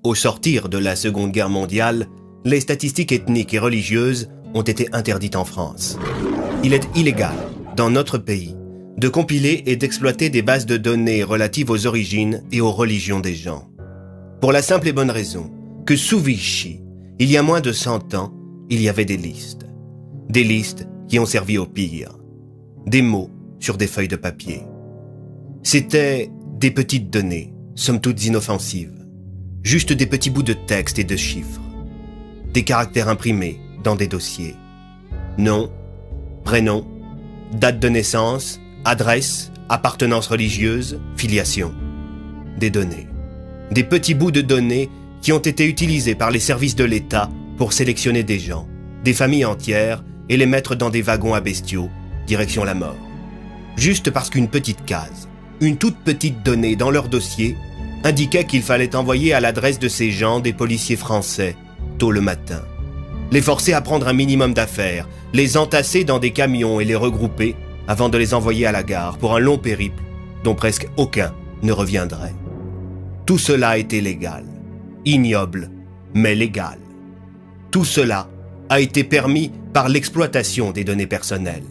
Au sortir de la Seconde Guerre mondiale, les statistiques ethniques et religieuses ont été interdites en France. Il est illégal, dans notre pays, de compiler et d'exploiter des bases de données relatives aux origines et aux religions des gens. Pour la simple et bonne raison que sous Vichy, il y a moins de 100 ans, il y avait des listes. Des listes qui ont servi au pire. Des mots sur des feuilles de papier. C'étaient des petites données, somme toute inoffensives. Juste des petits bouts de texte et de chiffres. Des caractères imprimés dans des dossiers. Nom, prénom, date de naissance, adresse, appartenance religieuse, filiation. Des données. Des petits bouts de données qui ont été utilisés par les services de l'État pour sélectionner des gens, des familles entières, et les mettre dans des wagons à bestiaux, direction la mort. Juste parce qu'une petite case, une toute petite donnée dans leur dossier, indiquait qu'il fallait envoyer à l'adresse de ces gens des policiers français, tôt le matin. Les forcer à prendre un minimum d'affaires, les entasser dans des camions et les regrouper avant de les envoyer à la gare pour un long périple dont presque aucun ne reviendrait. Tout cela était légal, ignoble, mais légal. Tout cela a été permis par l'exploitation des données personnelles.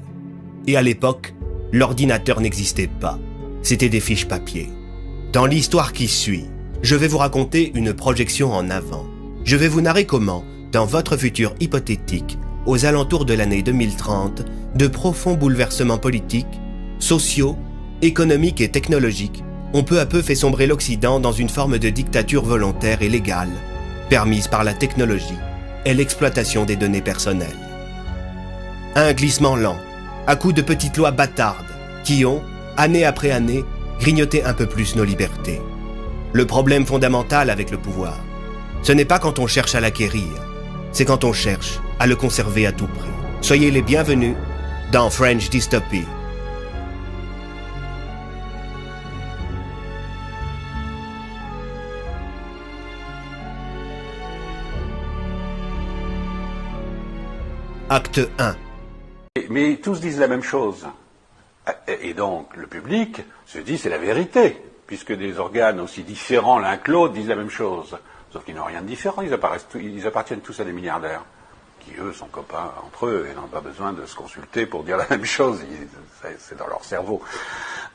Et à l'époque, l'ordinateur n'existait pas. C'était des fiches papier. Dans l'histoire qui suit, je vais vous raconter une projection en avant. Je vais vous narrer comment, dans votre futur hypothétique, aux alentours de l'année 2030, de profonds bouleversements politiques, sociaux, économiques et technologiques ont peu à peu fait sombrer l'Occident dans une forme de dictature volontaire et légale, permise par la technologie et l'exploitation des données personnelles. Un glissement lent, à coups de petites lois bâtardes, qui ont, année après année, grignoté un peu plus nos libertés. Le problème fondamental avec le pouvoir, ce n'est pas quand on cherche à l'acquérir, c'est quand on cherche à le conserver à tout prix. Soyez les bienvenus dans French Dystopie. Acte 1. Mais tous disent la même chose. Et donc, le public se dit c'est la vérité, puisque des organes aussi différents l'un que l'autre disent la même chose. Sauf qu'ils n'ont rien de différent, ils appartiennent tous à des milliardaires, qui eux sont copains entre eux et n'ont pas besoin de se consulter pour dire la même chose, c'est dans leur cerveau.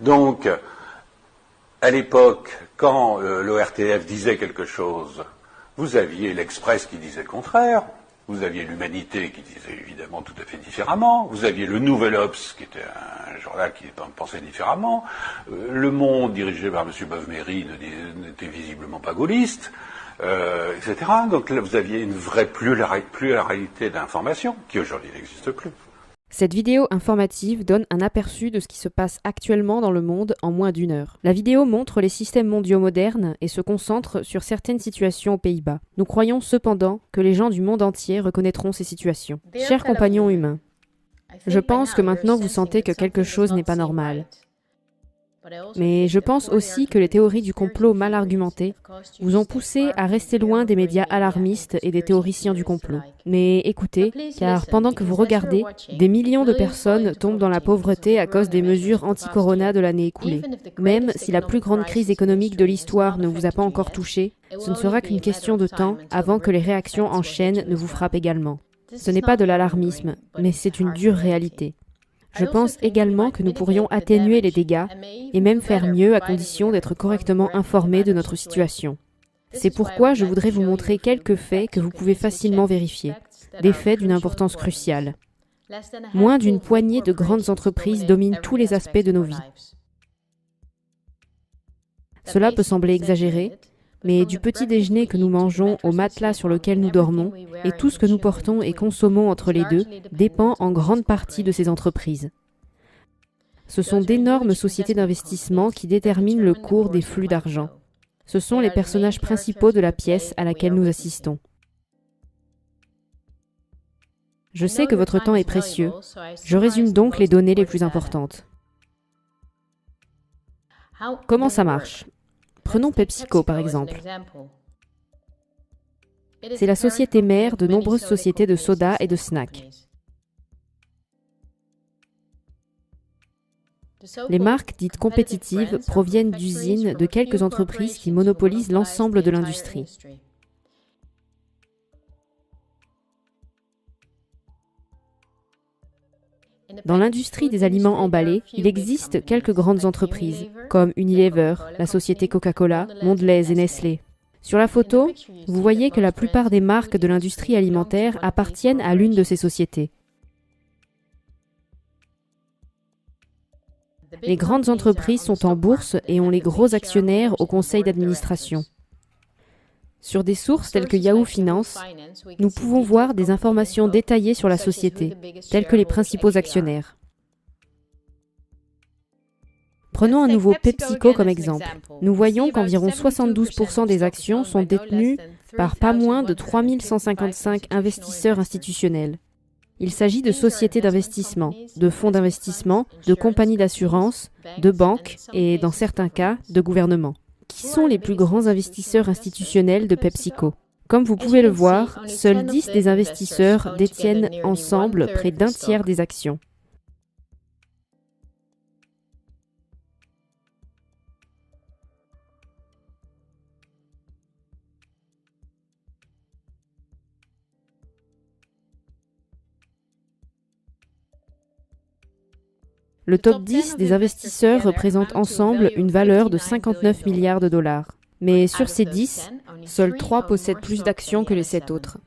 Donc, à l'époque, quand l'ORTF disait quelque chose, vous aviez l'Express qui disait le contraire, vous aviez l'Humanité qui disait évidemment tout à fait différemment, vous aviez le Nouvel Obs qui était un journal qui pensait différemment, Le Monde dirigé par M. Beuve-Méry n'était visiblement pas gaulliste, etc. Donc là vous aviez une vraie pluralité d'informations qui aujourd'hui n'existe plus. Cette vidéo informative donne un aperçu de ce qui se passe actuellement dans le monde en moins d'1 heure. La vidéo montre les systèmes mondiaux modernes et se concentre sur certaines situations aux Pays-Bas. Nous croyons cependant que les gens du monde entier reconnaîtront ces situations. Chers compagnons humains, je pense que maintenant vous sentez que quelque chose n'est pas normal. Mais je pense aussi que les théories du complot mal argumentées vous ont poussé à rester loin des médias alarmistes et des théoriciens du complot. Mais écoutez, car pendant que vous regardez, des millions de personnes tombent dans la pauvreté à cause des mesures anti-corona de l'année écoulée. Même si la plus grande crise économique de l'histoire ne vous a pas encore touché, ce ne sera qu'une question de temps avant que les réactions en chaîne ne vous frappent également. Ce n'est pas de l'alarmisme, mais c'est une dure réalité. Je pense également que nous pourrions atténuer les dégâts et même faire mieux à condition d'être correctement informés de notre situation. C'est pourquoi je voudrais vous montrer quelques faits que vous pouvez facilement vérifier, des faits d'une importance cruciale. Moins d'une poignée de grandes entreprises dominent tous les aspects de nos vies. Cela peut sembler exagéré, mais du petit déjeuner que nous mangeons au matelas sur lequel nous dormons et tout ce que nous portons et consommons entre les deux dépend en grande partie de ces entreprises. Ce sont d'énormes sociétés d'investissement qui déterminent le cours des flux d'argent. Ce sont les personnages principaux de la pièce à laquelle nous assistons. Je sais que votre temps est précieux. Je résume donc les données les plus importantes. Comment ça marche ? Prenons PepsiCo par exemple. C'est la société mère de nombreuses sociétés de soda et de snacks. Les marques dites compétitives proviennent d'usines de quelques entreprises qui monopolisent l'ensemble de l'industrie. Dans l'industrie des aliments emballés, il existe quelques grandes entreprises, comme Unilever, la société Coca-Cola, Mondelez et Nestlé. Sur la photo, vous voyez que la plupart des marques de l'industrie alimentaire appartiennent à l'une de ces sociétés. Les grandes entreprises sont en bourse et ont les gros actionnaires au conseil d'administration. Sur des sources telles que Yahoo Finance, nous pouvons voir des informations détaillées sur la société, telles que les principaux actionnaires. Prenons à nouveau PepsiCo comme exemple. Nous voyons qu'environ 72% des actions sont détenues par pas moins de 3155 investisseurs institutionnels. Il s'agit de sociétés d'investissement, de fonds d'investissement, de compagnies d'assurance, de banques et, dans certains cas, de gouvernements. Qui sont les plus grands investisseurs institutionnels de PepsiCo? Comme vous pouvez le voir, seuls 10 des investisseurs détiennent ensemble près d'un tiers des actions. Le top 10 des investisseurs représente ensemble une valeur de 59 milliards de dollars. Mais sur ces 10, seuls 3 possèdent plus d'actions que les 7 autres.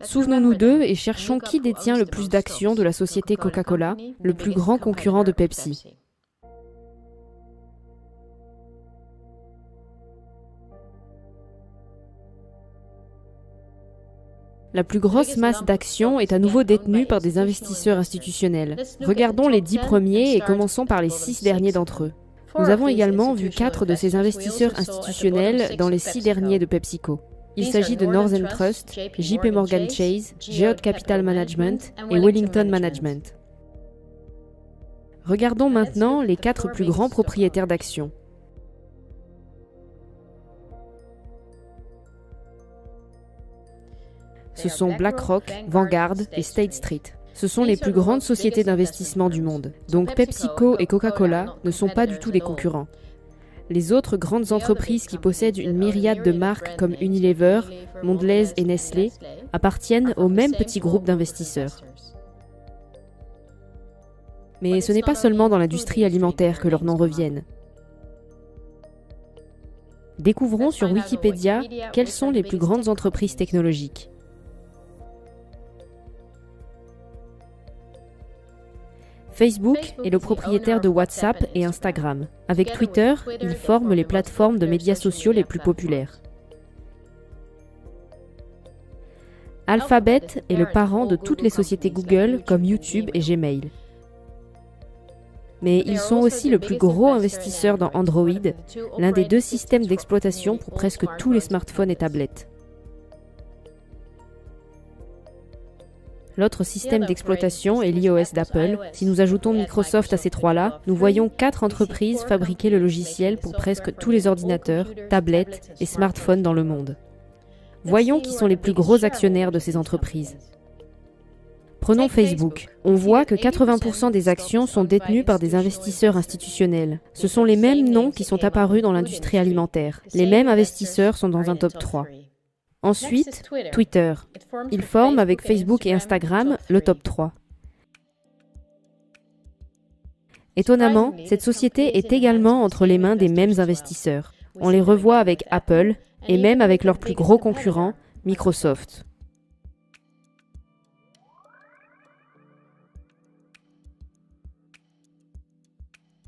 Souvenons-nous d'eux et cherchons qui détient le plus d'actions de la société Coca-Cola, le plus grand concurrent de Pepsi. La plus grosse masse d'actions est à nouveau détenue par des investisseurs institutionnels. Regardons les 10 premiers et commençons par les 6 derniers d'entre eux. Nous avons également vu 4 de ces investisseurs institutionnels dans les 6 derniers de PepsiCo. Il s'agit de Northern Trust, JP Morgan Chase, Geode Capital Management et Wellington Management. Regardons maintenant les 4 plus grands propriétaires d'actions. Ce sont BlackRock, Vanguard et State Street. Ce sont les plus grandes sociétés d'investissement du monde. Donc PepsiCo et Coca-Cola ne sont pas du tout des concurrents. Les autres grandes entreprises qui possèdent une myriade de marques comme Unilever, Mondelez et Nestlé appartiennent au même petit groupe d'investisseurs. Mais ce n'est pas seulement dans l'industrie alimentaire que leurs noms reviennent. Découvrons sur Wikipédia quelles sont les plus grandes entreprises technologiques. Facebook est le propriétaire de WhatsApp et Instagram. Avec Twitter, ils forment les plateformes de médias sociaux les plus populaires. Alphabet est le parent de toutes les sociétés Google comme YouTube et Gmail. Mais ils sont aussi le plus gros investisseur dans Android, l'un des 2 systèmes d'exploitation pour presque tous les smartphones et tablettes. L'autre système d'exploitation est l'iOS d'Apple. Si nous ajoutons Microsoft à ces 3-là, nous voyons 4 entreprises fabriquer le logiciel pour presque tous les ordinateurs, tablettes et smartphones dans le monde. Voyons qui sont les plus gros actionnaires de ces entreprises. Prenons Facebook. On voit que 80% des actions sont détenues par des investisseurs institutionnels. Ce sont les mêmes noms qui sont apparus dans l'industrie alimentaire. Les mêmes investisseurs sont dans un top 3. Ensuite, Twitter. Il forme avec Facebook et Instagram le top 3. Étonnamment, cette société est également entre les mains des mêmes investisseurs. On les revoit avec Apple et même avec leur plus gros concurrent, Microsoft.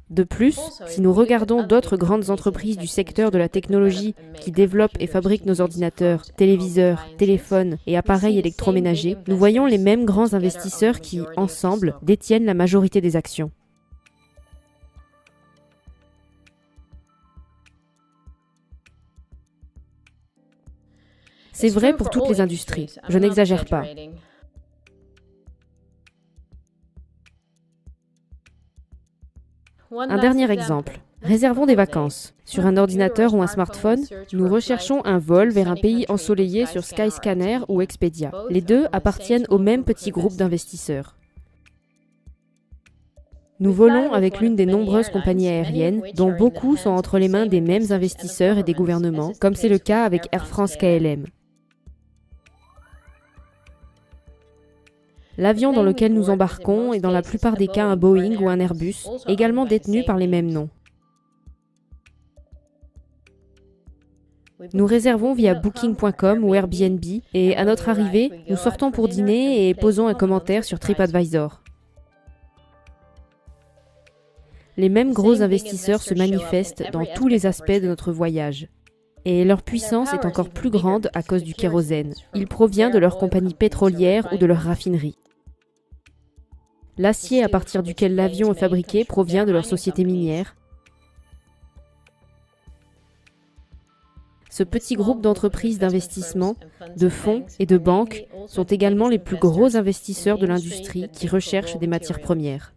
De plus, si nous regardons d'autres grandes entreprises du secteur de la technologie qui développent et fabriquent nos ordinateurs, téléviseurs, téléphones et appareils électroménagers, nous voyons les mêmes grands investisseurs qui, ensemble, détiennent la majorité des actions. C'est vrai pour toutes les industries, je n'exagère pas. Un dernier exemple. Réservons des vacances. Sur un ordinateur ou un smartphone, nous recherchons un vol vers un pays ensoleillé sur Skyscanner ou Expedia. Les deux appartiennent au même petit groupe d'investisseurs. Nous volons avec l'une des nombreuses compagnies aériennes, dont beaucoup sont entre les mains des mêmes investisseurs et des gouvernements, comme c'est le cas avec Air France-KLM. L'avion dans lequel nous embarquons est dans la plupart des cas un Boeing ou un Airbus, également détenu par les mêmes noms. Nous réservons via Booking.com ou Airbnb et à notre arrivée, nous sortons pour dîner et posons un commentaire sur TripAdvisor. Les mêmes gros investisseurs se manifestent dans tous les aspects de notre voyage. Et leur puissance est encore plus grande à cause du kérosène. Il provient de leurs compagnies pétrolières ou de leurs raffineries. L'acier à partir duquel l'avion est fabriqué provient de leurs sociétés minières. Ce petit groupe d'entreprises d'investissement, de fonds et de banques sont également les plus gros investisseurs de l'industrie qui recherchent des matières premières.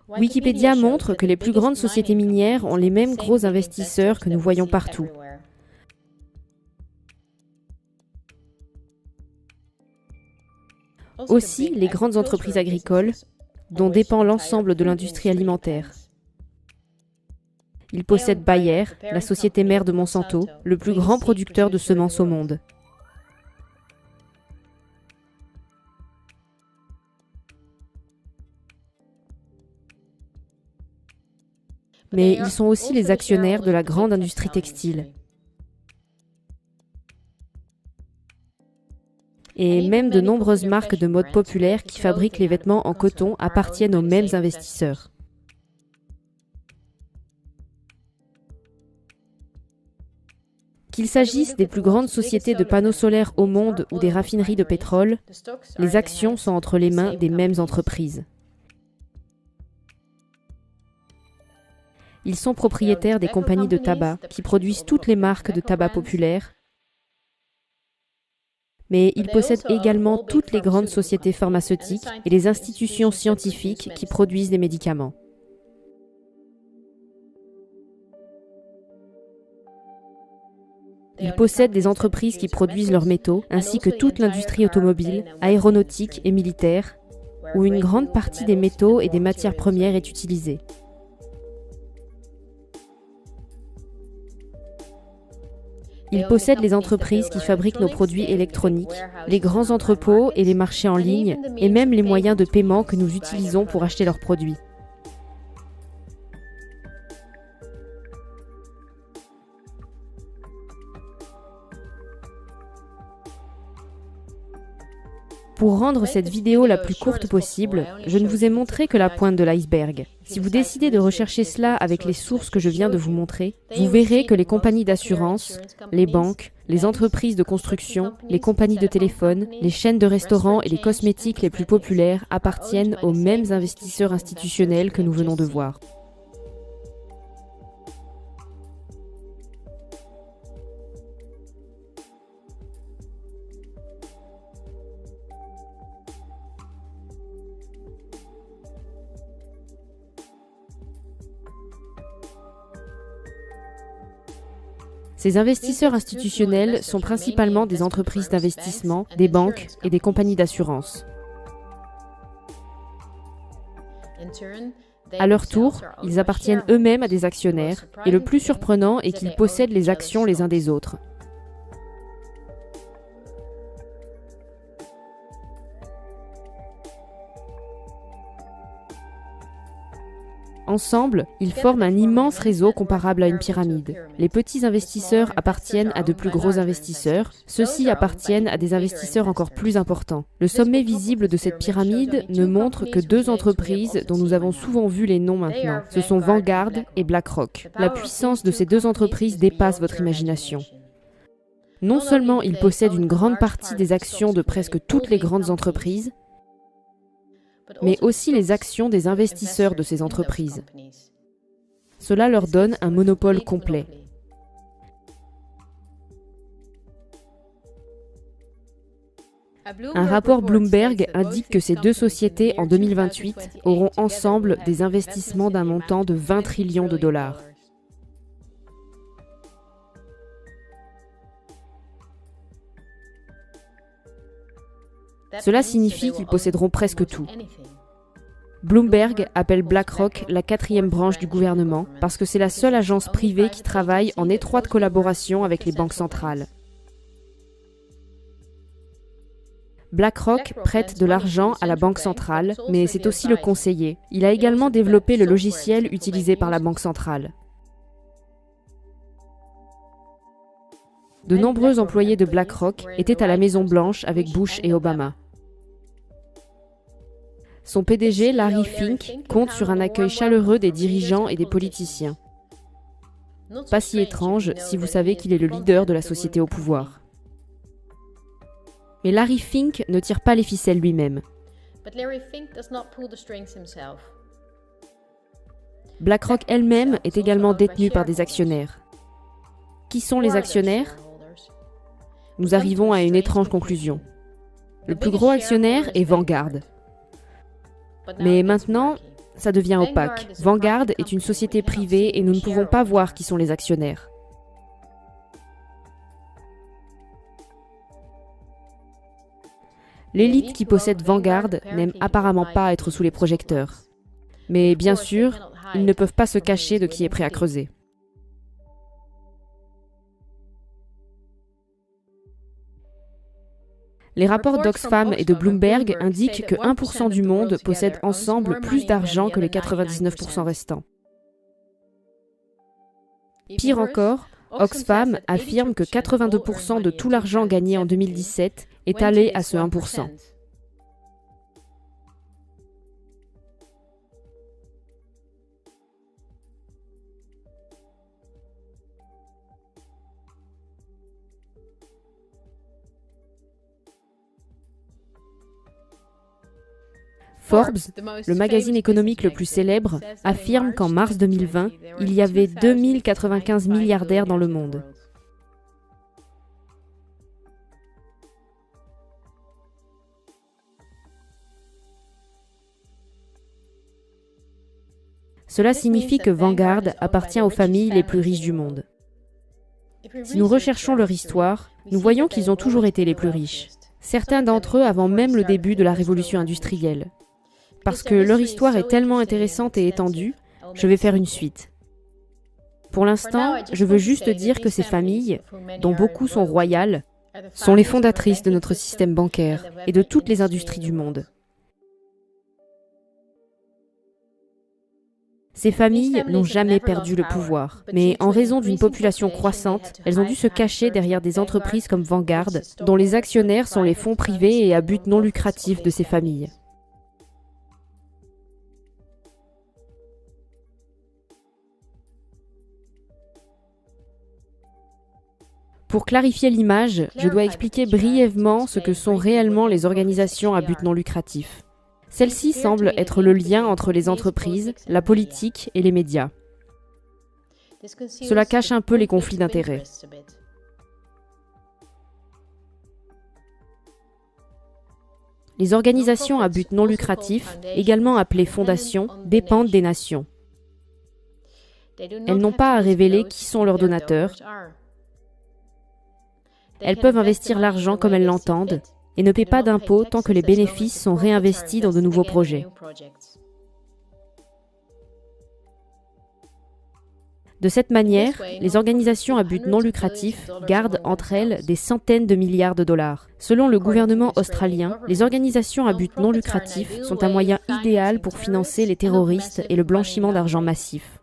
Wikipédia montre que les plus grandes sociétés minières ont les mêmes gros investisseurs que nous voyons partout. Aussi, les grandes entreprises agricoles, dont dépend l'ensemble de l'industrie alimentaire. Ils possèdent Bayer, la société mère de Monsanto, le plus grand producteur de semences au monde. Mais ils sont aussi les actionnaires de la grande industrie textile. Et même de nombreuses marques de mode populaire qui fabriquent les vêtements en coton appartiennent aux mêmes investisseurs. Qu'il s'agisse des plus grandes sociétés de panneaux solaires au monde ou des raffineries de pétrole, les actions sont entre les mains des mêmes entreprises. Ils sont propriétaires des compagnies de tabac qui produisent toutes les marques de tabac populaires, mais ils possèdent également toutes les grandes sociétés pharmaceutiques et les institutions scientifiques qui produisent des médicaments. Ils possèdent des entreprises qui produisent leurs métaux, ainsi que toute l'industrie automobile, aéronautique et militaire, où une grande partie des métaux et des matières premières est utilisée. Ils possèdent les entreprises qui fabriquent nos produits électroniques, les grands entrepôts et les marchés en ligne, et même les moyens de paiement que nous utilisons pour acheter leurs produits. Pour rendre cette vidéo la plus courte possible, je ne vous ai montré que la pointe de l'iceberg. Si vous décidez de rechercher cela avec les sources que je viens de vous montrer, vous verrez que les compagnies d'assurance, les banques, les entreprises de construction, les compagnies de téléphone, les chaînes de restaurants et les cosmétiques les plus populaires appartiennent aux mêmes investisseurs institutionnels que nous venons de voir. Ces investisseurs institutionnels sont principalement des entreprises d'investissement, des banques et des compagnies d'assurance. À leur tour, ils appartiennent eux-mêmes à des actionnaires, et le plus surprenant est qu'ils possèdent les actions les uns des autres. Ensemble, ils forment un immense réseau comparable à une pyramide. Les petits investisseurs appartiennent à de plus gros investisseurs, ceux-ci appartiennent à des investisseurs encore plus importants. Le sommet visible de cette pyramide ne montre que deux entreprises dont nous avons souvent vu les noms maintenant. Ce sont Vanguard et BlackRock. La puissance de ces deux entreprises dépasse votre imagination. Non seulement ils possèdent une grande partie des actions de presque toutes les grandes entreprises, mais aussi les actions des investisseurs de ces entreprises. Cela leur donne un monopole complet. Un rapport Bloomberg indique que ces deux sociétés, en 2028, auront ensemble des investissements d'un montant de 20 trillions de dollars. Cela signifie qu'ils posséderont presque tout. Bloomberg appelle BlackRock la quatrième branche du gouvernement parce que c'est la seule agence privée qui travaille en étroite collaboration avec les banques centrales. BlackRock prête de l'argent à la Banque centrale, mais c'est aussi le conseiller. Il a également développé le logiciel utilisé par la Banque centrale. De nombreux employés de BlackRock étaient à la Maison-Blanche avec Bush et Obama. Son PDG, Larry Fink, compte sur un accueil chaleureux des dirigeants et des politiciens. Pas si étrange si vous savez qu'il est le leader de la société au pouvoir. Mais Larry Fink ne tire pas les ficelles lui-même. BlackRock elle-même est également détenue par des actionnaires. Qui sont les actionnaires ? Nous arrivons à une étrange conclusion. Le plus gros actionnaire est Vanguard. Mais maintenant, ça devient opaque. Vanguard est une société privée et nous ne pouvons pas voir qui sont les actionnaires. L'élite qui possède Vanguard n'aime apparemment pas être sous les projecteurs. Mais bien sûr, ils ne peuvent pas se cacher de qui est prêt à creuser. Les rapports d'Oxfam et de Bloomberg indiquent que 1% du monde possède ensemble plus d'argent que les 99% restants. Pire encore, Oxfam affirme que 82% de tout l'argent gagné en 2017 est allé à ce 1%. Forbes, le magazine économique le plus célèbre, affirme qu'en mars 2020, il y avait 2095 milliardaires dans le monde. Cela signifie que Vanguard appartient aux familles les plus riches du monde. Si nous recherchons leur histoire, nous voyons qu'ils ont toujours été les plus riches. Certains d'entre eux avant même le début de la révolution industrielle. Parce que leur histoire est tellement intéressante et étendue, je vais faire une suite. Pour l'instant, je veux juste dire que ces familles, dont beaucoup sont royales, sont les fondatrices de notre système bancaire et de toutes les industries du monde. Ces familles n'ont jamais perdu le pouvoir, mais en raison d'une population croissante, elles ont dû se cacher derrière des entreprises comme Vanguard, dont les actionnaires sont les fonds privés et à but non lucratif de ces familles. Pour clarifier l'image, je dois expliquer brièvement ce que sont réellement les organisations à but non lucratif. Celles-ci semblent être le lien entre les entreprises, la politique et les médias. Cela cache un peu les conflits d'intérêts. Les organisations à but non lucratif, également appelées fondations, dépendent des nations. Elles n'ont pas à révéler qui sont leurs donateurs. Elles peuvent investir l'argent comme elles l'entendent et ne paient pas d'impôts tant que les bénéfices sont réinvestis dans de nouveaux projets. De cette manière, les organisations à but non lucratif gardent entre elles des centaines de milliards de dollars. Selon le gouvernement australien, les organisations à but non lucratif sont un moyen idéal pour financer les terroristes et le blanchiment d'argent massif.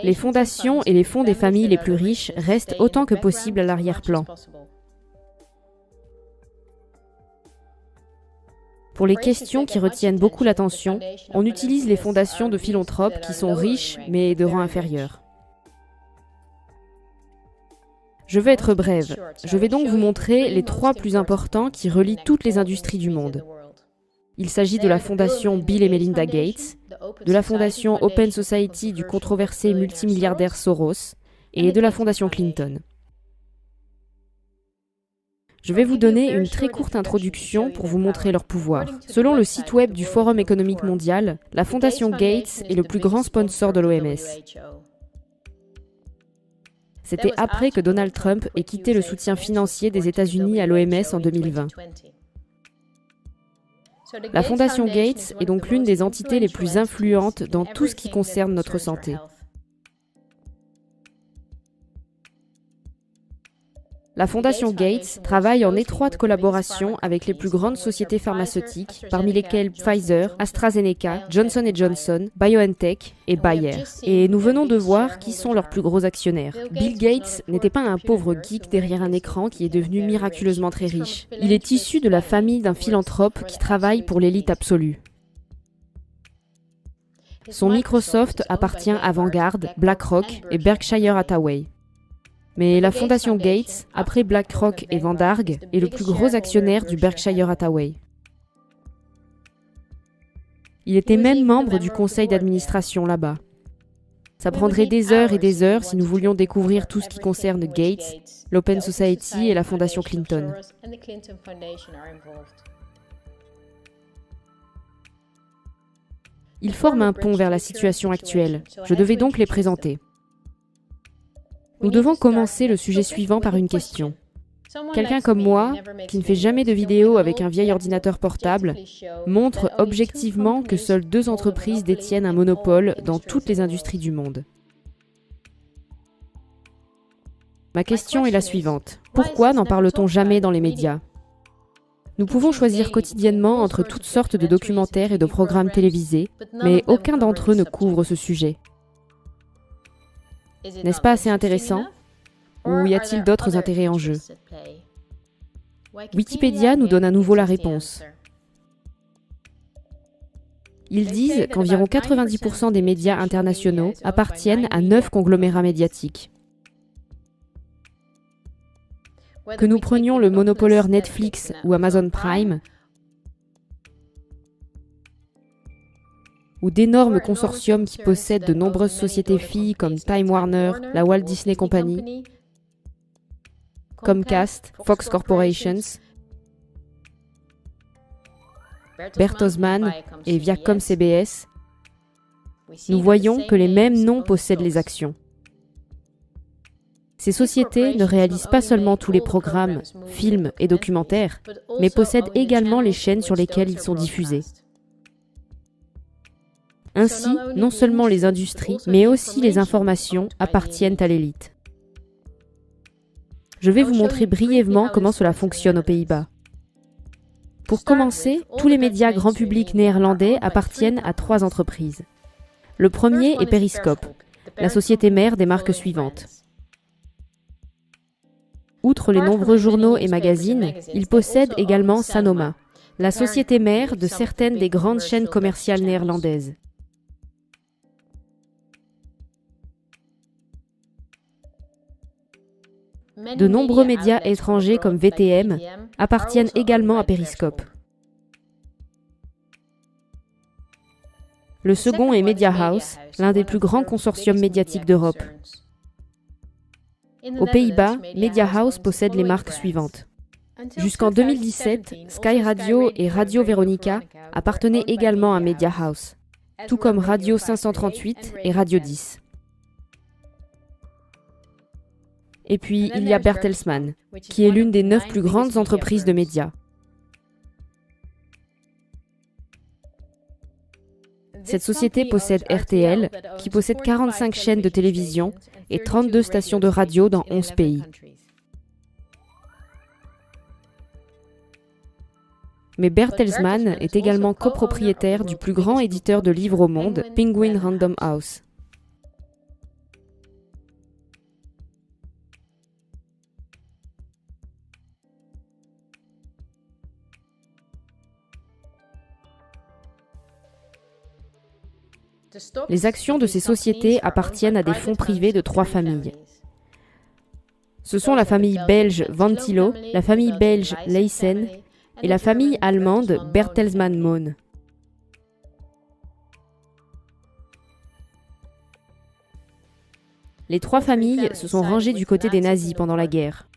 Les fondations et les fonds des familles les plus riches restent autant que possible à l'arrière-plan. Pour les questions qui retiennent beaucoup l'attention, on utilise les fondations de philanthropes qui sont riches mais de rang inférieur. Je vais être brève. Je vais donc vous montrer les 3 plus importants qui relient toutes les industries du monde. Il s'agit de la fondation Bill et Melinda Gates, de la fondation Open Society du controversé multimilliardaire Soros et de la fondation Clinton. Je vais vous donner une très courte introduction pour vous montrer leur pouvoir. Selon le site web du Forum économique mondial, la fondation Gates est le plus grand sponsor de l'OMS. C'était après que Donald Trump ait quitté le soutien financier des États-Unis à l'OMS en 2020. La Fondation Gates est donc l'une des entités les plus influentes dans tout ce qui concerne notre santé. La Fondation Gates travaille en étroite collaboration avec les plus grandes sociétés pharmaceutiques, parmi lesquelles Pfizer, AstraZeneca, Johnson & Johnson, BioNTech et Bayer. Et nous venons de voir qui sont leurs plus gros actionnaires. Bill Gates n'était pas un pauvre geek derrière un écran qui est devenu miraculeusement très riche. Il est issu de la famille d'un philanthrope qui travaille pour l'élite absolue. Son Microsoft appartient à Vanguard, BlackRock et Berkshire Hathaway. Mais la Fondation Gates, après BlackRock et Vanguard, est le plus gros actionnaire du Berkshire Hathaway. Il était même membre du conseil d'administration là-bas. Ça prendrait des heures et des heures si nous voulions découvrir tout ce qui concerne Gates, l'Open Society et la Fondation Clinton. Ils forment un pont vers la situation actuelle. Je devais donc les présenter. Nous devons commencer le sujet suivant par une question. Quelqu'un comme moi, qui ne fait jamais de vidéo avec un vieil ordinateur portable, montre objectivement que seules 2 entreprises détiennent un monopole dans toutes les industries du monde. Ma question est la suivante. Pourquoi n'en parle-t-on jamais dans les médias ? Nous pouvons choisir quotidiennement entre toutes sortes de documentaires et de programmes télévisés, mais aucun d'entre eux ne couvre ce sujet. N'est-ce pas assez intéressant ? Ou y a-t-il d'autres intérêts en jeu ? Wikipédia nous donne à nouveau la réponse. Ils disent qu'environ 90% des médias internationaux appartiennent à 9 conglomérats médiatiques. Que nous prenions le monopoleur Netflix ou Amazon Prime, ou d'énormes consortiums qui possèdent de nombreuses sociétés filles comme Time Warner, la Walt Disney Company, Comcast, Fox Corporations, Bertelsmann et Viacom CBS, nous voyons que les mêmes noms possèdent les actions. Ces sociétés ne réalisent pas seulement tous les programmes, films et documentaires, mais possèdent également les chaînes sur lesquelles ils sont diffusés. Ainsi, non seulement les industries, mais aussi les informations appartiennent à l'élite. Je vais vous montrer brièvement comment cela fonctionne aux Pays-Bas. Pour commencer, tous les médias grand public néerlandais appartiennent à 3 entreprises. Le premier est Periscope, la société mère des marques suivantes. Outre les nombreux journaux et magazines, il possède également Sanoma, la société mère de certaines des grandes chaînes commerciales néerlandaises. De nombreux médias étrangers comme VTM appartiennent également à Periscope. Le second est Media House, l'un des plus grands consortiums médiatiques d'Europe. Aux Pays-Bas, Media House possède les marques suivantes. Jusqu'en 2017, Sky Radio et Radio Veronica appartenaient également à Media House, tout comme Radio 538 et Radio 10. Et puis, il y a Bertelsmann, qui est l'une des 9 plus grandes entreprises de médias. Cette société possède RTL, qui possède 45 chaînes de télévision et 32 stations de radio dans 11 pays. Mais Bertelsmann est également copropriétaire du plus grand éditeur de livres au monde, Penguin Random House. Les actions de ces sociétés appartiennent à des fonds privés de 3 familles. Ce sont la famille belge Van Thilo, la famille belge Leysen et la famille allemande Bertelsmann Mohn. Les 3 familles se sont rangées du côté des nazis pendant la guerre.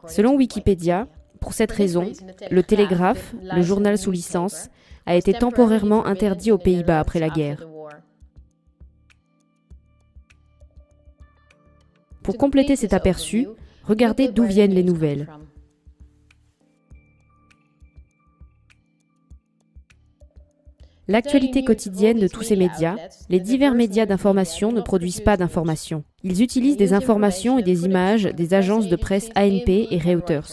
Selon Wikipédia, pour cette raison, le Télégraphe, le journal sous licence, a été temporairement interdit aux Pays-Bas après la guerre. Pour compléter cet aperçu, regardez d'où viennent les nouvelles. L'actualité quotidienne de tous ces médias, les divers médias d'information ne produisent pas d'informations. Ils utilisent des informations et des images des agences de presse ANP et Reuters.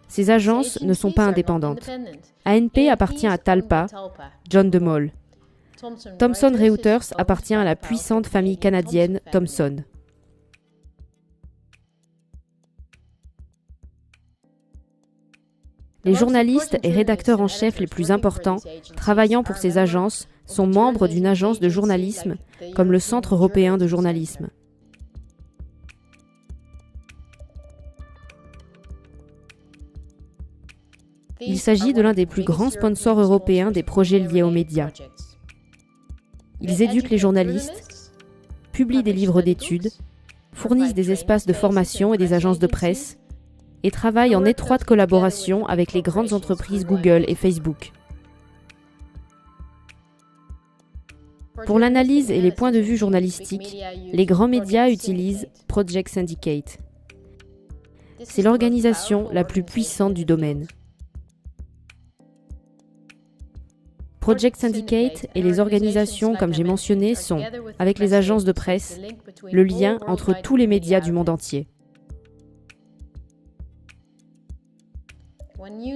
Ces agences ne sont pas indépendantes. ANP appartient à Talpa, John de Mol. Thomson Reuters appartient à la puissante famille canadienne Thomson. Les journalistes et rédacteurs en chef les plus importants travaillant pour ces agences sont membres d'une agence de journalisme comme le Centre européen de journalisme. Il s'agit de l'un des plus grands sponsors européens des projets liés aux médias. Ils éduquent les journalistes, publient des livres d'études, fournissent des espaces de formation et des agences de presse, et travaillent en étroite collaboration avec les grandes entreprises Google et Facebook. Pour l'analyse et les points de vue journalistiques, les grands médias utilisent Project Syndicate. C'est l'organisation la plus puissante du domaine. Project Syndicate et les organisations, comme j'ai mentionné, sont, avec les agences de presse, le lien entre tous les médias du monde entier.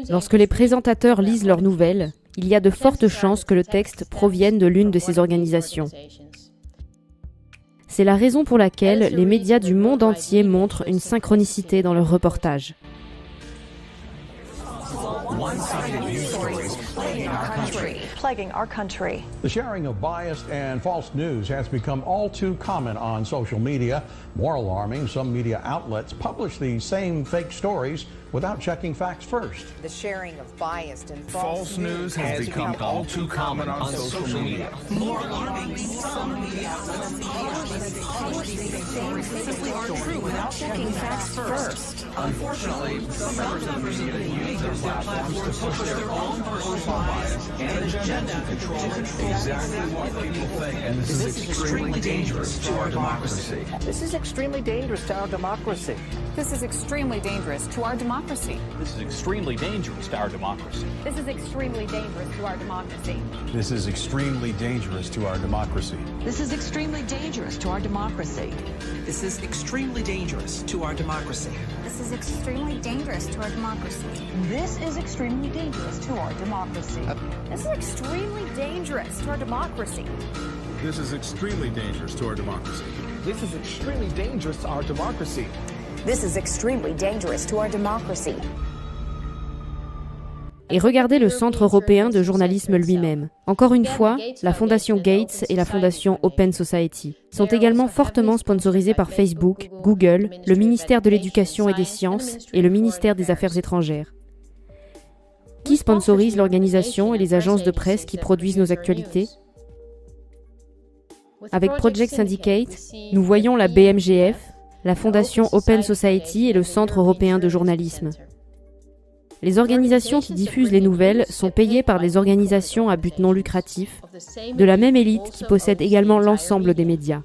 Lorsque les présentateurs lisent leurs nouvelles, il y a de fortes chances que le texte provienne de l'une de ces organisations. C'est la raison pour laquelle les médias du monde entier montrent une synchronicité dans leurs reportages. Plaguing our country. The sharing of biased and false news has become all too common on social media. More alarming, some media outlets publish these same fake stories without checking facts first. The sharing of biased and false news has become all too common on social media. More alarming, some media outlets publish these same fake stories without checking facts first. Unfortunately, some members of the media use their platforms to push their own personal bias and agenda to control exactly what people think. And this is extremely dangerous to our democracy. This is extremely dangerous to our democracy. This is extremely dangerous to our democracy. This is extremely dangerous to our democracy. This is extremely dangerous to our democracy. This is extremely dangerous to our democracy. This is extremely dangerous to our democracy. This is extremely dangerous to our democracy. This is extremely dangerous to our democracy. This is extremely dangerous to our democracy. This is extremely dangerous to our democracy. This is extremely dangerous to our democracy. This is extremely dangerous to our democracy. This is extremely dangerous to our democracy. Et regardez le Centre européen de journalisme lui-même. Encore une fois, la Fondation Gates et la Fondation Open Society sont également fortement sponsorisées par Facebook, Google, le ministère de l'Éducation et des Sciences et le ministère des Affaires étrangères. Qui sponsorise l'organisation et les agences de presse qui produisent nos actualités? Avec Project Syndicate, nous voyons la BMGF, la Fondation Open Society et le Centre européen de journalisme. Les organisations qui diffusent les nouvelles sont payées par des organisations à but non lucratif, de la même élite qui possède également l'ensemble des médias.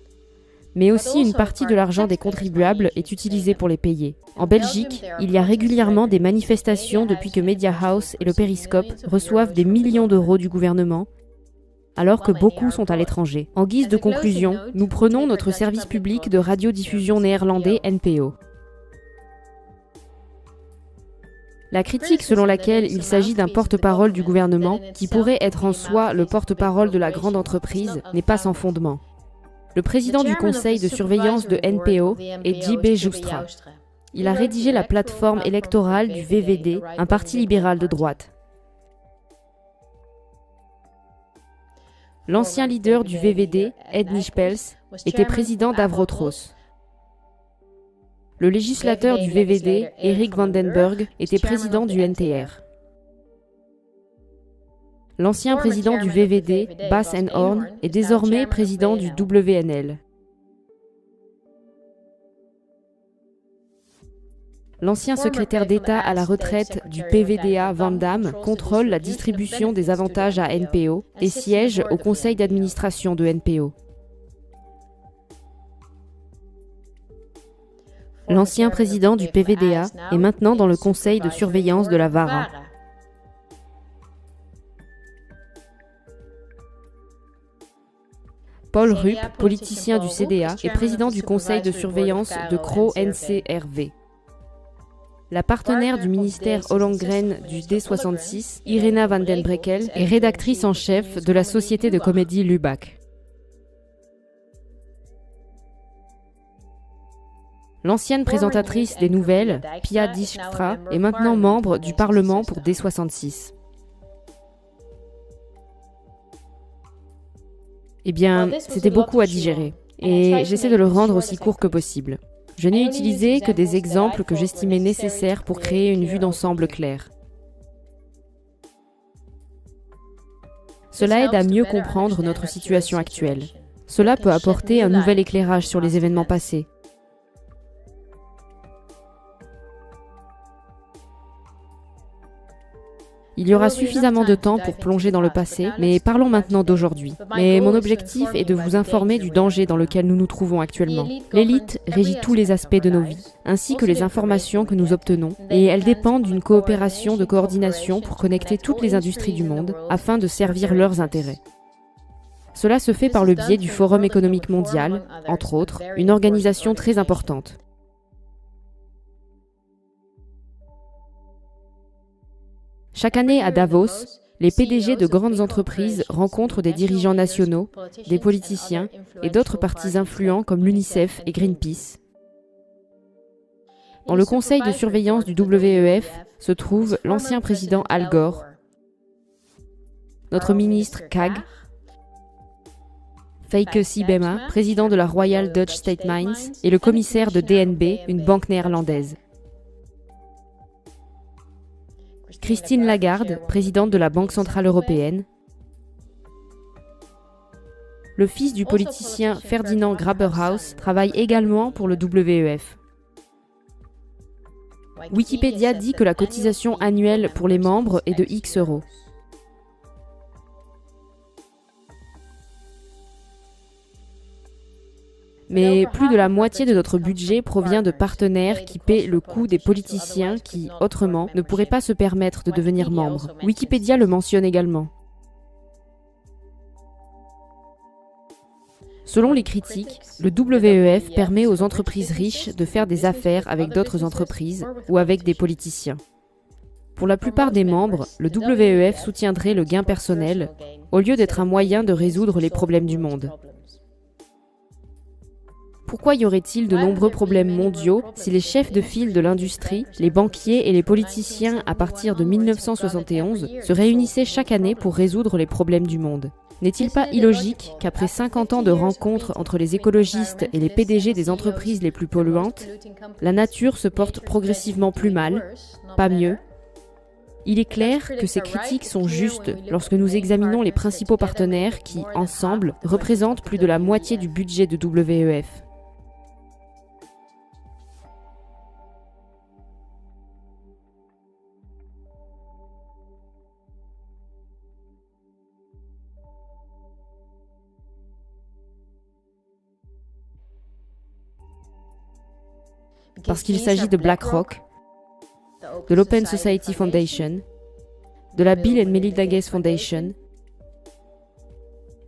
Mais aussi une partie de l'argent des contribuables est utilisée pour les payer. En Belgique, il y a régulièrement des manifestations depuis que Media House et le Périscope reçoivent des millions d'euros du gouvernement, alors que beaucoup sont à l'étranger. En guise de conclusion, nous prenons notre service public de radiodiffusion néerlandais NPO. La critique selon laquelle il s'agit d'un porte-parole du gouvernement qui pourrait être en soi le porte-parole de la grande entreprise n'est pas sans fondement. Le président du conseil de surveillance de NPO est J.B. Joustra. Il a rédigé la plateforme électorale du VVD, un parti libéral de droite. L'ancien leader du VVD, Ed Nijpels, était président d'Avrotros. Le législateur du VVD, Erik van den Burg, était président du NTR. L'ancien président du VVD, Bas en Horn, est désormais président du WNL. L'ancien secrétaire d'État à la retraite du PVDA, Van Damme, contrôle la distribution des avantages à NPO et siège au conseil d'administration de NPO. L'ancien président du PVDA est maintenant dans le conseil de surveillance de la VARA. Paul Rupp, politicien du CDA et président du conseil de surveillance de Crow NCRV. La partenaire du ministère Ollongren du D66, Irena van den Brekel, est rédactrice en chef de la société de comédie Lubach. L'ancienne présentatrice des nouvelles, Pia Dijkstra, est maintenant membre du Parlement pour D66. Eh bien, c'était beaucoup à digérer, et j'essaie de le rendre aussi court que possible. Je n'ai utilisé que des exemples que j'estimais nécessaires pour créer une vue d'ensemble claire. Cela aide à mieux comprendre notre situation actuelle. Cela peut apporter un nouvel éclairage sur les événements passés. Il y aura suffisamment de temps pour plonger dans le passé, mais parlons maintenant d'aujourd'hui. Mais mon objectif est de vous informer du danger dans lequel nous nous trouvons actuellement. L'élite régit tous les aspects de nos vies, ainsi que les informations que nous obtenons, et elles dépendent d'une coopération de coordination pour connecter toutes les industries du monde, afin de servir leurs intérêts. Cela se fait par le biais du Forum économique mondial, entre autres, une organisation très importante. Chaque année à Davos, les PDG de grandes entreprises rencontrent des dirigeants nationaux, des politiciens et d'autres partis influents comme l'UNICEF et Greenpeace. Dans le conseil de surveillance du WEF se trouve l'ancien président Al Gore, notre ministre Kag, Feike Sijbema, président de la Royal Dutch State Mines, et le commissaire de DNB, une banque néerlandaise. Christine Lagarde, présidente de la Banque centrale européenne. Le fils du politicien Ferdinand Graberhaus travaille également pour le WEF. Wikipédia dit que la cotisation annuelle pour les membres est de X euros. Mais plus de la moitié de notre budget provient de partenaires qui paient le coût des politiciens qui, autrement, ne pourraient pas se permettre de devenir membres. Wikipédia le mentionne également. Selon les critiques, le WEF permet aux entreprises riches de faire des affaires avec d'autres entreprises ou avec des politiciens. Pour la plupart des membres, le WEF soutiendrait le gain personnel au lieu d'être un moyen de résoudre les problèmes du monde. Pourquoi y aurait-il de nombreux problèmes mondiaux si les chefs de file de l'industrie, les banquiers et les politiciens à partir de 1971 se réunissaient chaque année pour résoudre les problèmes du monde? N'est-il pas illogique qu'après 50 ans de rencontres entre les écologistes et les PDG des entreprises les plus polluantes, la nature se porte progressivement plus mal, pas mieux? Il est clair que ces critiques sont justes lorsque nous examinons les principaux partenaires qui, ensemble, représentent plus de la moitié du budget de WEF. Parce qu'il s'agit de BlackRock, de l'Open Society Foundation, de la Bill and Melinda Gates Foundation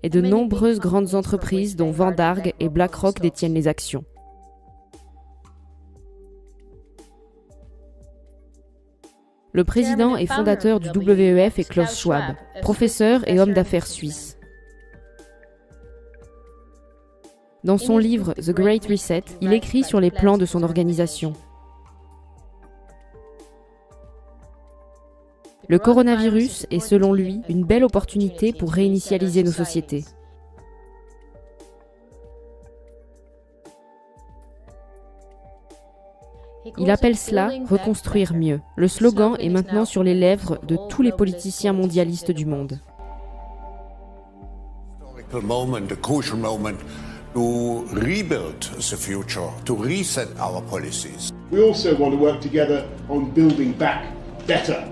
et de nombreuses grandes entreprises dont Vanguard et BlackRock détiennent les actions. Le président et fondateur du WEF est Klaus Schwab, professeur et homme d'affaires suisse. Dans son livre The Great Reset, il écrit sur les plans de son organisation. Le coronavirus est, selon lui, une belle opportunité pour réinitialiser nos sociétés. Il appelle cela « reconstruire mieux ». Le slogan est maintenant sur les lèvres de tous les politiciens mondialistes du monde. To rebuild the future, to reset our policies. We also want to work together on building back better.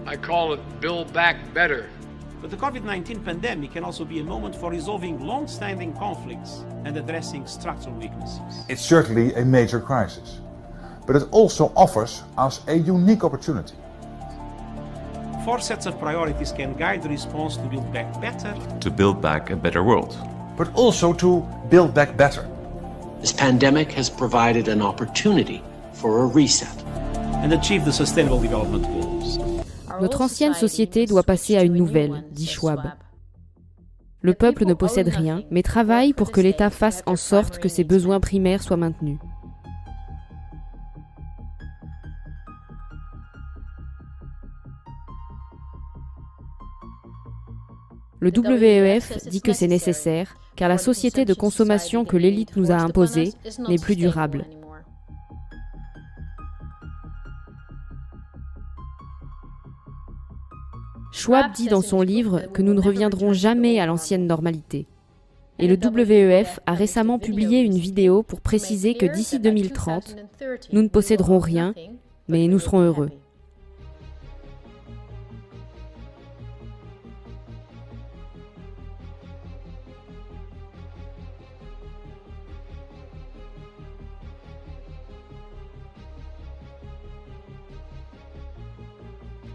I call it Build Back Better. But the COVID-19 pandemic can also be a moment for resolving long-standing conflicts and addressing structural weaknesses. It's certainly a major crisis, but it also offers us a unique opportunity. 4 sets of priorities can guide the response to build back better. To build back a better world. but also to build back better. This pandemic has provided an opportunity for a reset. And achieve the Sustainable Development Goals. Notre ancienne société doit passer à une nouvelle, dit Schwab. Le peuple ne possède rien, mais travaille pour que l'État fasse en sorte que ses besoins primaires soient maintenus. Le WEF dit que c'est nécessaire, car la société de consommation que l'élite nous a imposée n'est plus durable. Schwab dit dans son livre que nous ne reviendrons jamais à l'ancienne normalité. Et le WEF a récemment publié une vidéo pour préciser que d'ici 2030, nous ne posséderons rien, mais nous serons heureux.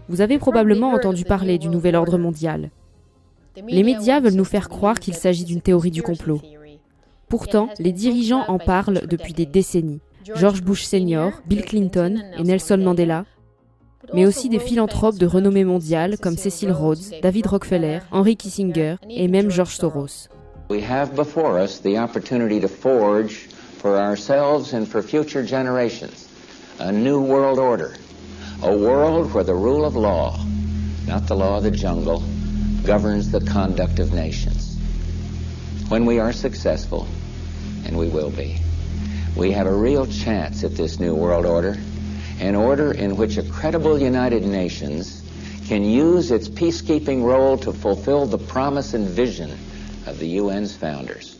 Vous avez probablement entendu parler du nouvel ordre mondial. Les médias veulent nous faire croire qu'il s'agit d'une théorie du complot. Pourtant, les dirigeants en parlent depuis des décennies. George Bush Senior, Bill Clinton et Nelson Mandela, mais aussi des philanthropes de renommée mondiale comme Cecil Rhodes, David Rockefeller, Henry Kissinger et même George Soros. We have before us the opportunity to forge for ourselves and for future generations a new world order. A world where the rule of law, not the law of the jungle, governs the conduct of nations. When we are successful, and we will be, we have a real chance at this new world order, an order in which a credible United Nations can use its peacekeeping role to fulfill the promise and vision of the UN's founders.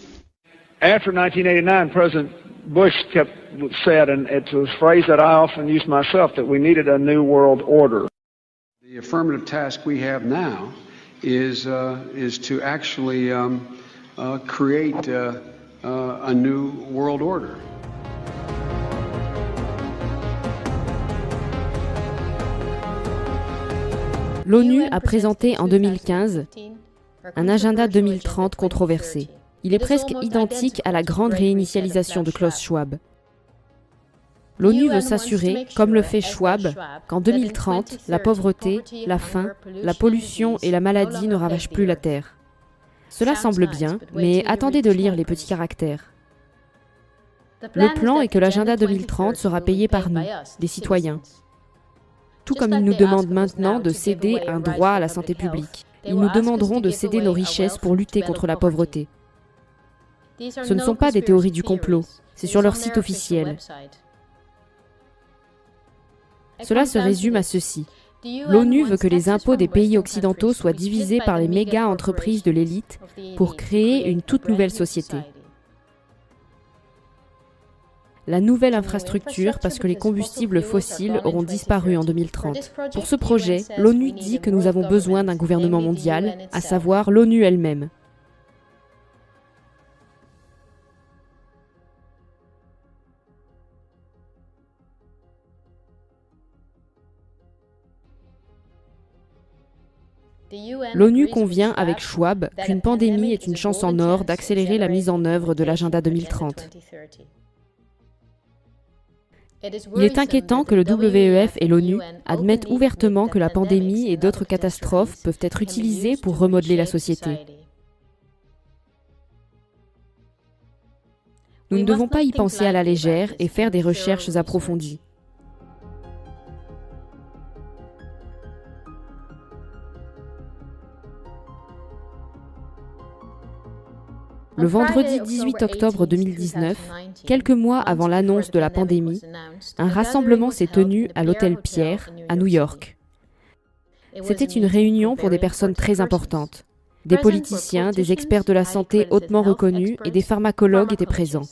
After 1989, President Bush said, and it's a phrase that I often use myself, that we needed a new world order. The affirmative task we have now is to actually create a new world order. L'ONU a présenté en 2015 un agenda 2030 controversé. Il est presque identique à la grande réinitialisation de Klaus Schwab. L'ONU veut s'assurer, comme le fait Schwab, qu'en 2030, la pauvreté, la faim, la pollution et la maladie ne ravagent plus la Terre. Cela semble bien, mais attendez de lire les petits caractères. Le plan est que l'agenda 2030 sera payé par nous, des citoyens. Tout comme ils nous demandent maintenant de céder un droit à la santé publique. Ils nous demanderont de céder nos richesses pour lutter contre la pauvreté. Ce ne sont pas des théories du complot, c'est sur leur site officiel. Cela se résume à ceci. L'ONU veut que les impôts des pays occidentaux soient divisés par les méga-entreprises de l'élite pour créer une toute nouvelle société. La nouvelle infrastructure parce que les combustibles fossiles auront disparu en 2030. Pour ce projet, l'ONU dit que nous avons besoin d'un gouvernement mondial, à savoir l'ONU elle-même. L'ONU convient avec Schwab qu'une pandémie est une chance en or d'accélérer la mise en œuvre de l'agenda 2030. Il est inquiétant que le WEF et l'ONU admettent ouvertement que la pandémie et d'autres catastrophes peuvent être utilisées pour remodeler la société. Nous ne devons pas y penser à la légère et faire des recherches approfondies. Le vendredi 18 octobre 2019, quelques mois avant l'annonce de la pandémie, un rassemblement s'est tenu à l'hôtel Pierre, à New York. C'était une réunion pour des personnes très importantes. Des politiciens, des experts de la santé hautement reconnus et des pharmacologues étaient présents.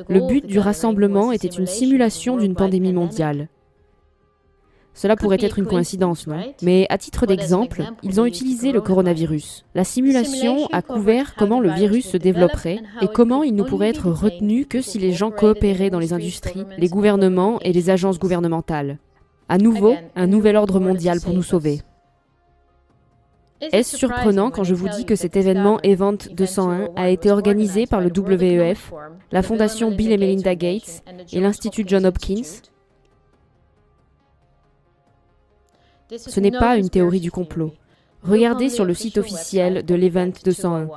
Le but du rassemblement était une simulation d'une pandémie mondiale. Cela pourrait être une coïncidence, non? Mais à titre d'exemple, ils ont utilisé le coronavirus. La simulation a couvert comment le virus se développerait et comment il ne pourrait être retenu que si les gens coopéraient dans les industries, les gouvernements et les agences gouvernementales. À nouveau, un nouvel ordre mondial pour nous sauver. Est-ce surprenant quand je vous dis que cet événement Event 201 a été organisé par le WEF, la Fondation Bill et Melinda Gates et l'Institut Johns Hopkins? Ce n'est pas une théorie du complot. Regardez sur le site officiel de l'Event 201.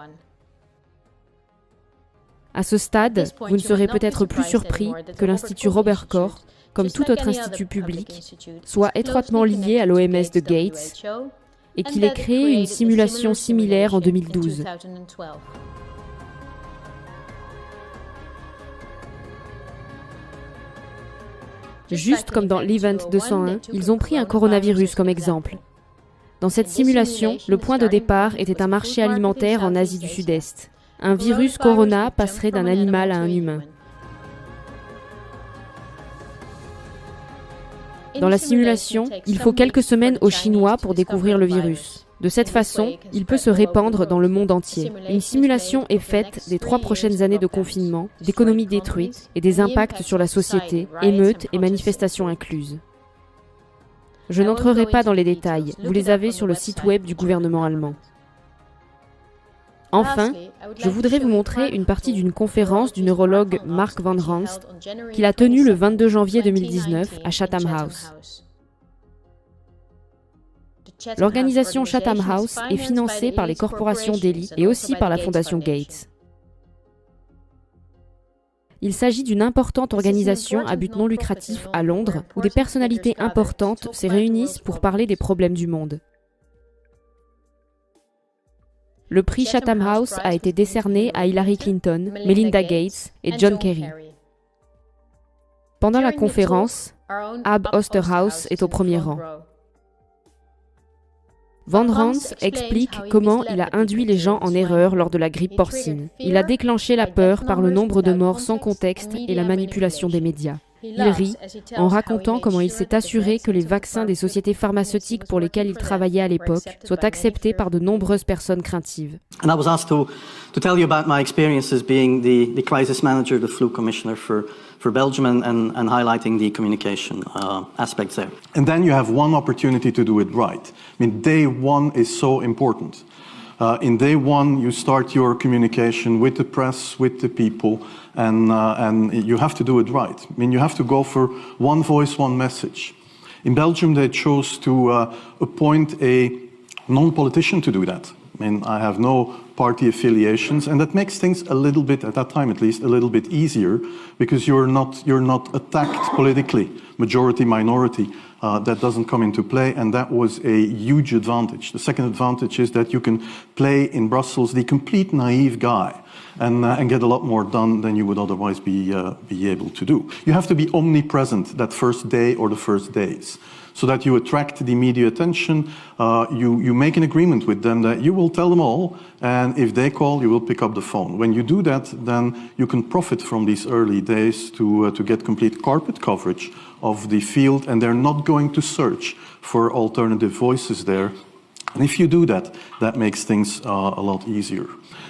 À ce stade, vous ne serez peut-être plus surpris que l'Institut Robert Koch, comme tout autre institut public, soit étroitement lié à l'OMS de Gates et qu'il ait créé une simulation similaire en 2012. Juste comme dans l'Event 201, ils ont pris un coronavirus comme exemple. Dans cette simulation, le point de départ était un marché alimentaire en Asie du Sud-Est. Un virus corona passerait d'un animal à un humain. Dans la simulation, il faut quelques semaines aux Chinois pour découvrir le virus. De cette façon, il peut se répandre dans le monde entier. Une simulation est faite des 3 prochaines années de confinement, d'économies détruites et des impacts sur la société, émeutes et manifestations incluses. Je n'entrerai pas dans les détails, vous les avez sur le site web du gouvernement allemand. Enfin, je voudrais vous montrer une partie d'une conférence du neurologue Mark Van Ranst qu'il a tenue le 22 janvier 2019 à Chatham House. L'organisation Chatham House est financée par les corporations d'élite et aussi par la Fondation Gates. Il s'agit d'une importante organisation à but non lucratif à Londres où des personnalités importantes se réunissent pour parler des problèmes du monde. Le prix Chatham House a été décerné à Hillary Clinton, Melinda Gates et John Kerry. Pendant la conférence, Ab Osterhaus est au premier rang. Van Ranst explique comment il a induit les gens en erreur lors de la grippe porcine. Il a déclenché la peur par le nombre de morts sans contexte et la manipulation des médias. Il rit en racontant comment il s'est assuré que les vaccins des sociétés pharmaceutiques pour lesquelles il travaillait à l'époque soient acceptés par de nombreuses personnes craintives. And I was asked to tell you about my experiences being the crisis manager, the flu commissioner for Belgium and highlighting the communication aspects there. And then you have one opportunity to do it right. I mean, day one is so important. In day one, you start your communication with the press, with the people, and you have to do it right. I mean, you have to go for one voice, one message. In Belgium, they chose to appoint a non-politician to do that. I mean, I have no party affiliations, and that makes things a little bit, at that time at least, a little bit easier because you're not attacked politically, majority, minority. That doesn't come into play, and that was a huge advantage. The second advantage is that you can play in Brussels the complete naive guy and get a lot more done than you would otherwise be able to do. You have to be omnipresent that first day or the first days, so that you attract the media attention. You make an agreement with them that you will tell them all, and if they call, you will pick up the phone. When you do that, then you can profit from these early days to get complete carpet coverage of the field, and they're not going to search for alternative voices there. And if you do that, that makes things a lot easier.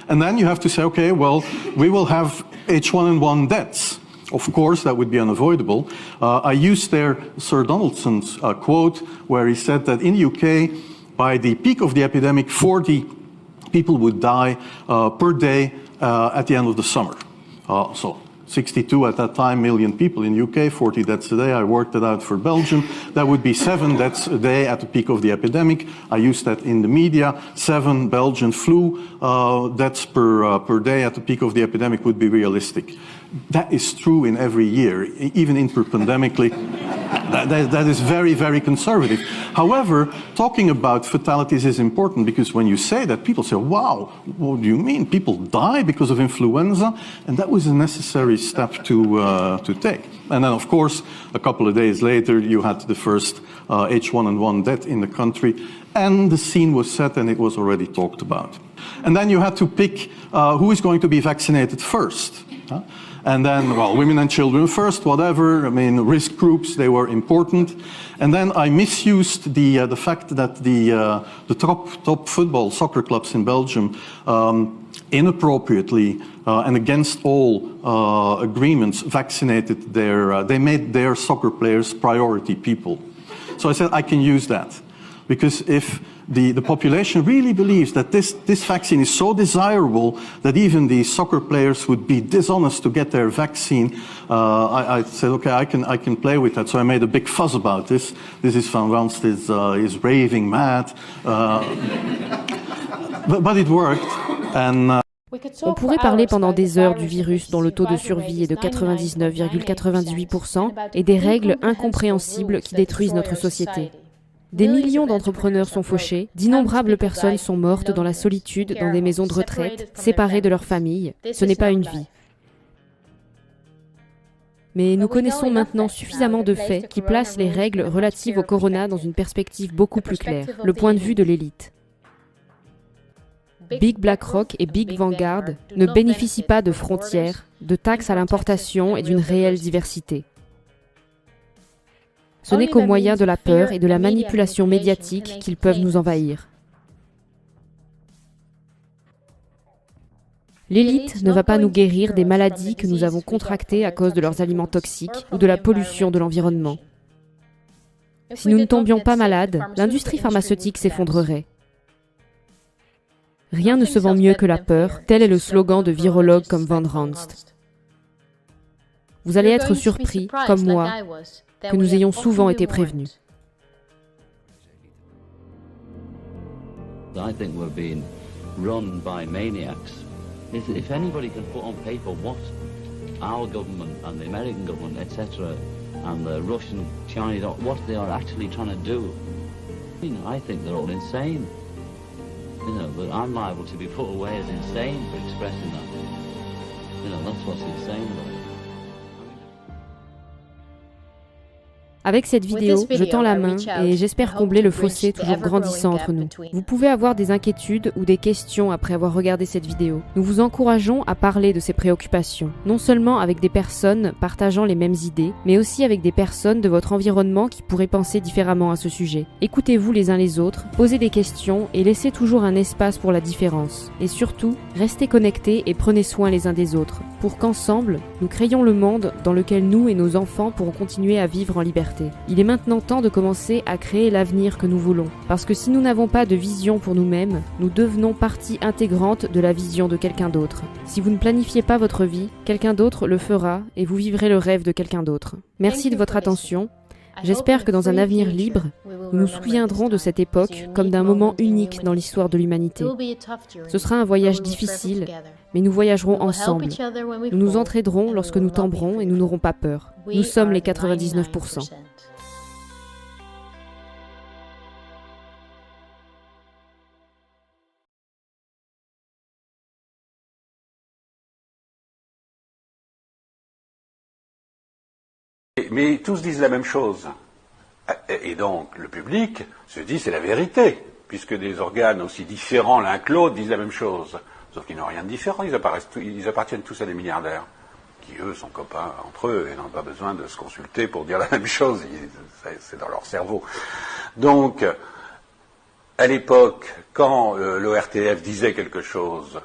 And then you have to say, okay, well, we will have H1N1 deaths. Of course, that would be unavoidable. I used there Sir Donaldson's quote where he said that in the UK, by the peak of the epidemic, 40 people would die per day at the end of the summer. So 62 at that time million people in the UK, 40 deaths a day. I worked it out for Belgium. That would be 7 deaths a day at the peak of the epidemic. I used that in the media. 7 Belgian flu deaths per day at the peak of the epidemic would be realistic. That is true in every year, even interpandemically. That is very, very conservative. However, talking about fatalities is important because when you say that, people say, wow, what do you mean? People die because of influenza? And that was a necessary step to take. And then, of course, a couple of days later, you had the first H1N1 death in the country, and the scene was set and it was already talked about. And then you had to pick who is going to be vaccinated first. And then, well, women and children first, whatever. I mean, risk groups, they were important. And then I misused the fact that the top football soccer clubs in Belgium inappropriately and against all agreements vaccinated they made their soccer players priority people. So I said, I can use that. Because if the population really believes that this vaccine is so desirable that even the soccer players would be dishonest to get their vaccine, I said, okay, I can play with that. So I made a big fuss about this. This is Van Ranst is raving mad. But it worked. And, On pourrait parler pendant des heures du virus dont le taux de survie est de 99,98% et des règles incompréhensibles qui détruisent notre société. Des millions d'entrepreneurs sont fauchés, d'innombrables personnes sont mortes dans la solitude dans des maisons de retraite, séparées de leurs familles. Ce n'est pas une vie. Mais nous connaissons maintenant suffisamment de faits qui placent les règles relatives au corona dans une perspective beaucoup plus claire, le point de vue de l'élite. Big BlackRock et Big Vanguard ne bénéficient pas de frontières, de taxes à l'importation et d'une réelle diversité. Ce n'est qu'au moyen de la peur et de la manipulation médiatique qu'ils peuvent nous envahir. L'élite ne va pas nous guérir des maladies que nous avons contractées à cause de leurs aliments toxiques ou de la pollution de l'environnement. Si nous ne tombions pas malades, l'industrie pharmaceutique s'effondrerait. Rien ne se vend mieux que la peur, tel est le slogan de virologues comme Van Ranst. Vous allez être surpris, comme moi, que nous ayons souvent été prévenus. I think we're being run by maniacs. If anybody can put on paper what our government and the American government, etc., and the Russian, Chinese, what they are actually trying to do, I think they're all insane. But I'm liable to be put away as insane for expressing that. That's what's insane about it. Avec cette vidéo, je tends la main et j'espère combler le fossé toujours grandissant entre nous. Vous pouvez avoir des inquiétudes ou des questions après avoir regardé cette vidéo. Nous vous encourageons à parler de ces préoccupations, non seulement avec des personnes partageant les mêmes idées, mais aussi avec des personnes de votre environnement qui pourraient penser différemment à ce sujet. Écoutez-vous les uns les autres, posez des questions et laissez toujours un espace pour la différence. Et surtout, restez connectés et prenez soin les uns des autres, pour qu'ensemble, nous créions le monde dans lequel nous et nos enfants pourront continuer à vivre en liberté. Il est maintenant temps de commencer à créer l'avenir que nous voulons. Parce que si nous n'avons pas de vision pour nous-mêmes, nous devenons partie intégrante de la vision de quelqu'un d'autre. Si vous ne planifiez pas votre vie, quelqu'un d'autre le fera et vous vivrez le rêve de quelqu'un d'autre. Merci de votre attention. J'espère que dans un avenir libre, nous nous souviendrons de cette époque comme d'un moment unique dans l'histoire de l'humanité. Ce sera un voyage difficile, mais nous voyagerons ensemble. Nous nous entraiderons lorsque nous tomberons et nous n'aurons pas peur. Nous sommes les 99%. Mais tous disent la même chose. Et donc, le public se dit c'est la vérité, puisque des organes aussi différents l'un que l'autre disent la même chose. Sauf qu'ils n'ont rien de différent, ils appartiennent tous à des milliardaires, qui eux sont copains entre eux et n'ont pas besoin de se consulter pour dire la même chose, c'est dans leur cerveau. Donc, à l'époque, quand l'ORTF disait quelque chose,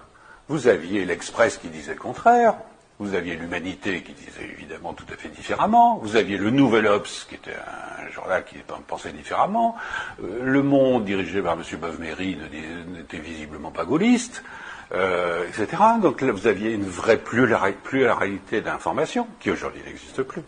vous aviez l'Express qui disait le contraire. Vous aviez l'Humanité qui disait évidemment tout à fait différemment. Vous aviez le Nouvel Obs qui était un journal qui pensait différemment. Le Monde, dirigé par M. Beuve-Méry, n'était visiblement pas gaulliste, etc. Donc là, vous aviez une vraie pluralité d'informations qui aujourd'hui n'existe plus.